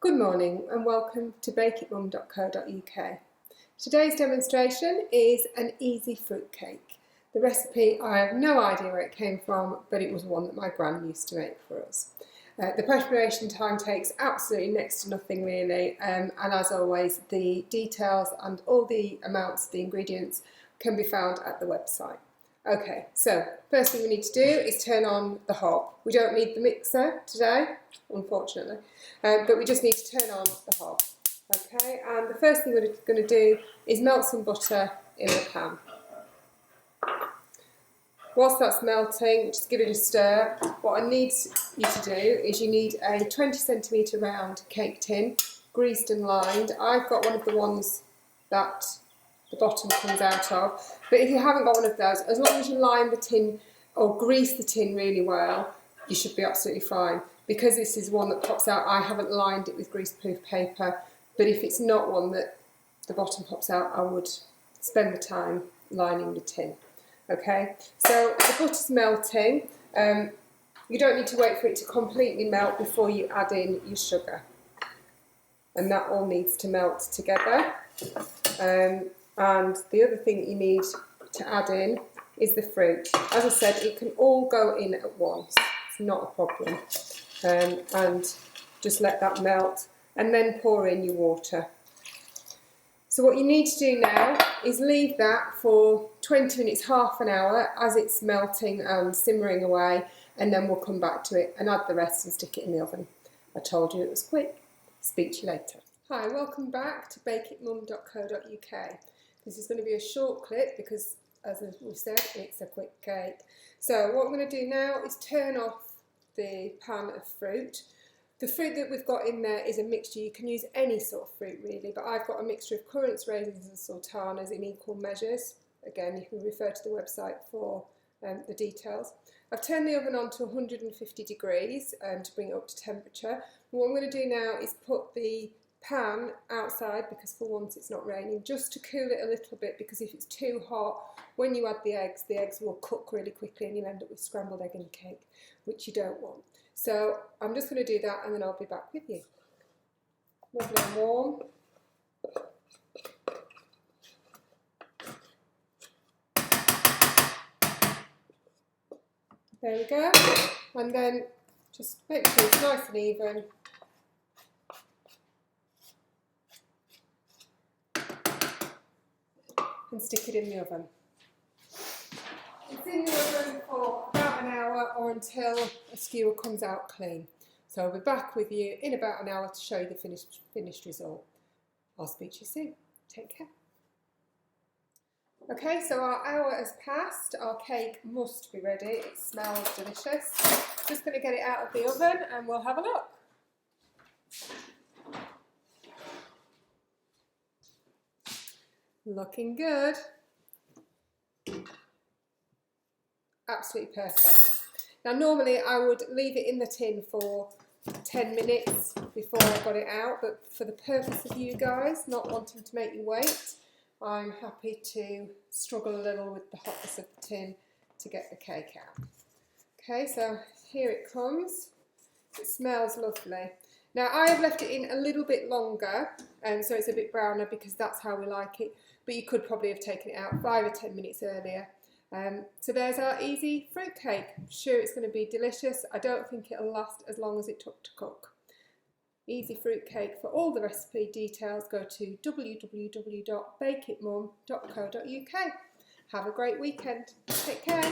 Good morning and welcome to bakeitmum.co.uk. Today's demonstration is an easy fruit cake. The recipe, I have no idea where it came from, but it was one that my gran used to make for us. The preparation time takes absolutely next to nothing really, and as always the details and all the amounts of the ingredients can be found at the website. Okay, so first thing we need to do is turn on the hob. We don't need the mixer today, unfortunately, but we just need to turn on the hob. Okay, and the first thing we're going to do is melt some butter in the pan. Whilst that's melting, just give it a stir. What I need you to do is you need a 20cm round cake tin, greased and lined. I've got one of the ones that the bottom comes out of, but if you haven't got one of those, as long as you line the tin or grease the tin really well, you should be absolutely fine. Because this is one that pops out, I haven't lined it with greaseproof paper, but if it's not one that the bottom pops out, I would spend the time lining the tin. Okay, so the butter's melting. You don't need to wait for it to completely melt before you add in your sugar, and that all needs to melt together. And the other thing that you need to add in is the fruit. As I said, it can all go in at once. It's not a problem. And just let that melt and then pour in your water. So what you need to do now is leave that for 20 minutes, half an hour as it's melting and simmering away, and then we'll come back to it and add the rest and stick it in the oven. I told you it was quick. Speak to you later. Hi, welcome back to bakeitmum.co.uk. This is going to be a short clip because, as we said, it's a quick cake. So what I'm going to do now is turn off the pan of fruit. The fruit that we've got in there is a mixture. You can use any sort of fruit really, but I've got a mixture of currants, raisins and sultanas in equal measures. Again, you can refer to the website for the details. I've turned the oven on to 150 degrees to bring it up to temperature. And what I'm going to do now is put the pan outside, because for once it's not raining, just to cool it a little bit, because if it's too hot, when you add the eggs will cook really quickly and you'll end up with scrambled egg and cake, which you don't want. So I'm just going to do that and then I'll be back with you. Lovely and warm. There we go. And then just make sure it's nice and even. And stick it in the oven. It's in the oven for about an hour or until a skewer comes out clean. So I'll be back with you in about an hour to show you the finished result. I'll speak to you soon. Take care. Okay, so our hour has passed. Our cake must be ready. It smells delicious. Just going to get it out of the oven and we'll have a look. Looking good. Absolutely perfect. Now normally I would leave it in the tin for 10 minutes before I got it out, but for the purpose of you guys not wanting to make you wait, I'm happy to struggle a little with the hotness of the tin to get the cake out. Okay, so here it comes. It smells lovely. Now I have left it in a little bit longer, so it's a bit browner because that's how we like it, but you could probably have taken it out 5 or 10 minutes earlier. So there's our easy fruit cake. I'm sure it's going to be delicious. I don't think it'll last as long as it took to cook. Easy fruit cake. For all the recipe details, go to www.bakeitmum.co.uk. Have a great weekend. Take care.